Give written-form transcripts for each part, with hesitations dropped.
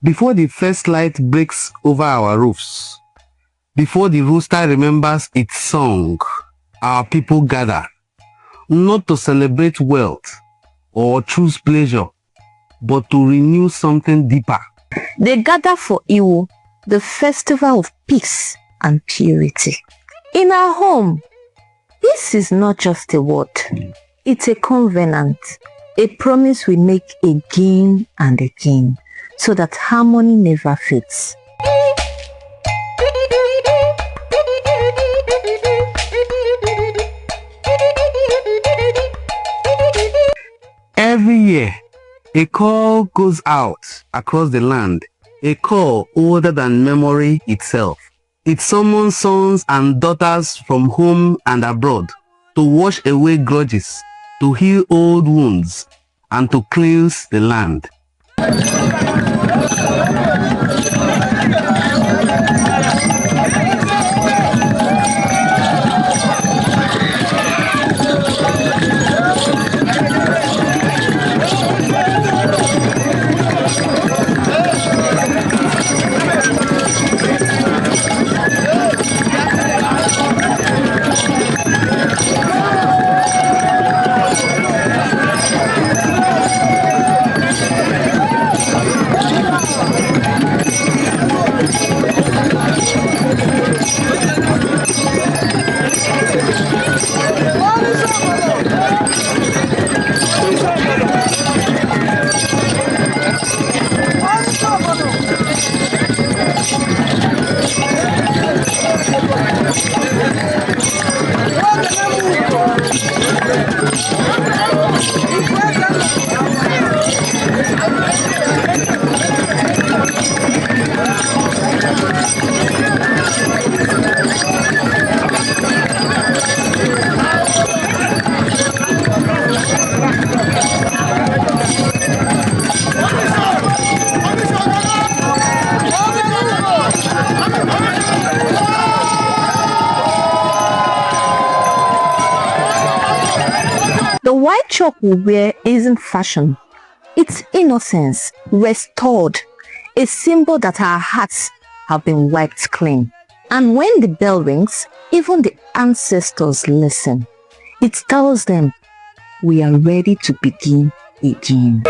Before the first light breaks over our roofs, before the rooster remembers its song, our people gather, not to celebrate wealth or choose pleasure, but to renew something deeper. They gather for Iwo, the festival of peace and purity. In our home, peace is not just a word. It's a covenant, a promise we make again and again, so that harmony never fades. Every year, a call goes out across the land, a call older than memory itself. It summons sons and daughters from home and abroad to wash away grudges, to heal old wounds, and to cleanse the land. The white chalk we wear isn't fashion. It's innocence restored, a symbol that our hearts have been wiped clean. And when the bell rings, even the ancestors listen. It tells them we are ready to begin again.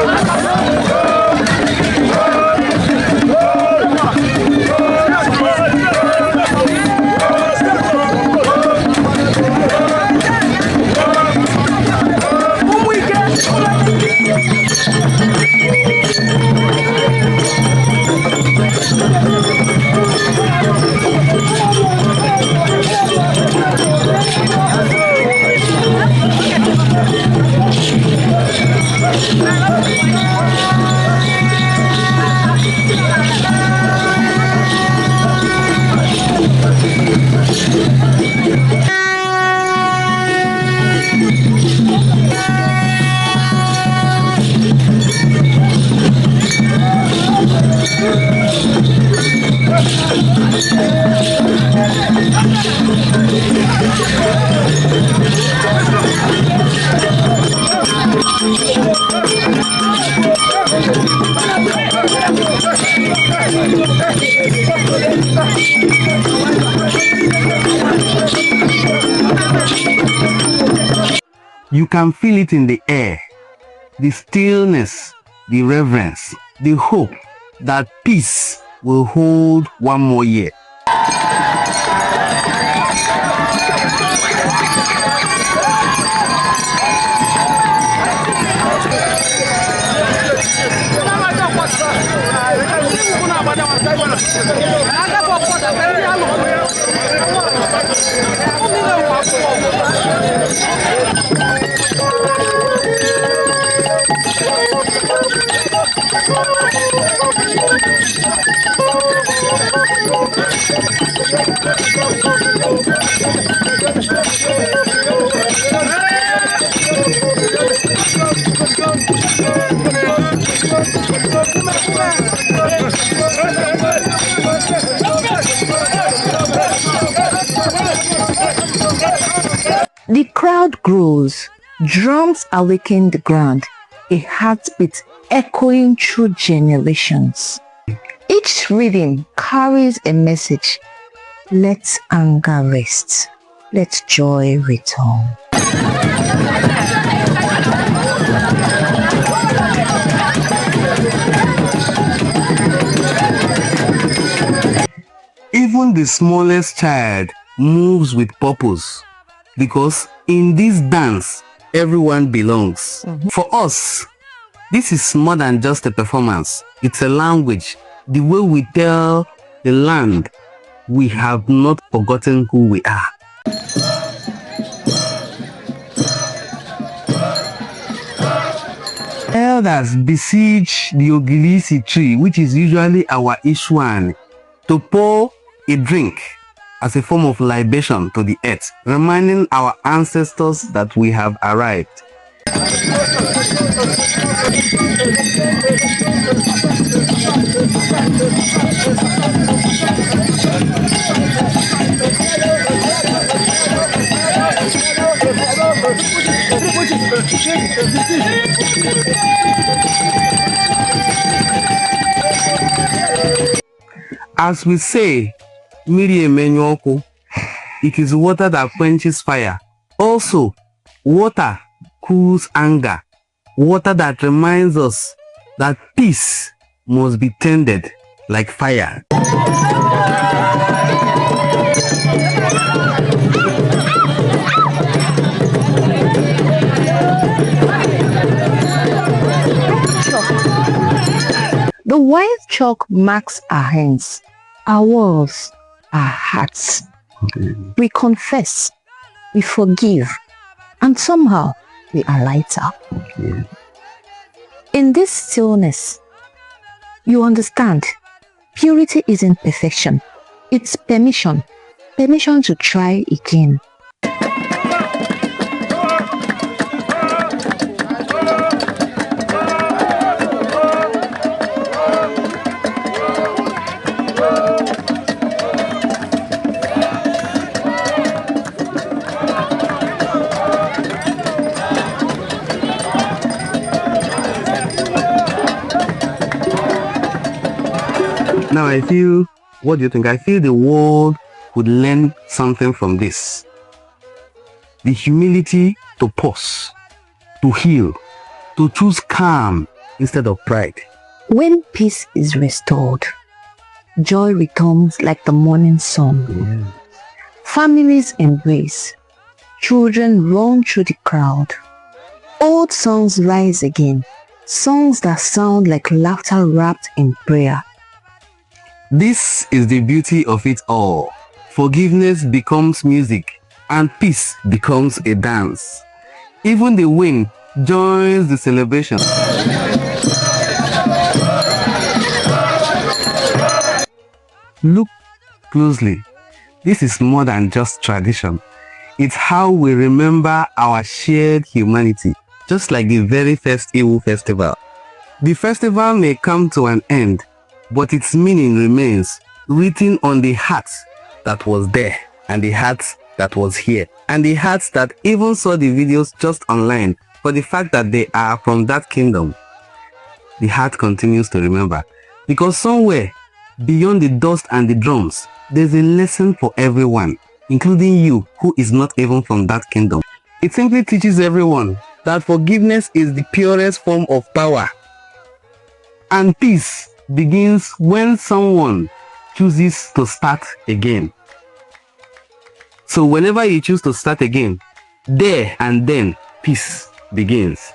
You can feel it in the air, the stillness, the reverence, the hope that peace will hold one more year. grows, drums awaken the ground, a heartbeat echoing through generations. Each rhythm carries a message. Let anger rest. Let joy return. Even the smallest child moves with purpose, because in this dance, everyone belongs. For us, this is more than just a performance. It's a language. The way we tell the land, we have not forgotten who we are. Elders besiege the Ogilisi tree, which is usually our Enuani, to pour a drink as a form of libation to the earth, reminding our ancestors that we have arrived. As we say, Uku, it is water that quenches fire. Also, water cools anger. Water that reminds us that peace must be tended like fire. The white chalk marks our hands, our walls, our hearts. We confess, we forgive, and somehow we are lighter. In this stillness, you understand, purity isn't perfection. It's permission. Permission to try again. Now I feel, what do you think? I feel the world could learn something from this. The humility to pause, to heal, to choose calm instead of pride. When peace is restored, joy returns like the morning sun. Families embrace, children run through the crowd. Old songs rise again, songs that sound like laughter wrapped in prayer. This is the beauty of it all. Forgiveness becomes music and peace becomes a dance. Even the wind joins the celebration. Look closely. This is more than just tradition. It's how we remember our shared humanity, just like the very first Iwu festival. The festival may come to an end, but its meaning remains, written on the heart that was there, and the heart that was here, and the hearts that even saw the videos just online for the fact that they are from that kingdom. The heart continues to remember, because somewhere beyond the dust and the drums, there's a lesson for everyone, including you who is not even from that kingdom. It simply teaches everyone that forgiveness is the purest form of power, and peace begins when someone chooses to start again. So whenever you choose to start again, there and then peace begins.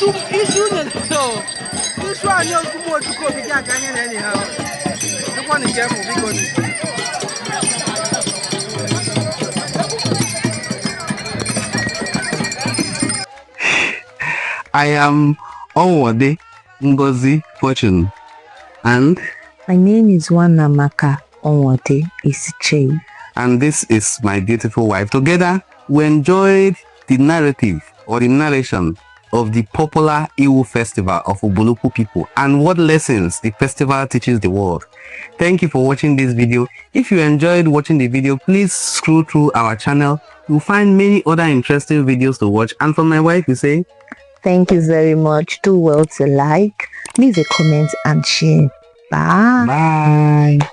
I am Onwode Ngozi Fortune, and my name is Wanamaka Onwode Isiche, and this is my beautiful wife. Together, we enjoyed the narrative or the narration of the popular Iwu festival of Ubulu-Uku people and what lessons the festival teaches the world. Thank you for watching this video. If you enjoyed watching the video, please scroll through our channel. You'll find many other interesting videos to watch. And for my wife, you say, thank you very much. Do well to like, leave a comment and share. Bye. Bye.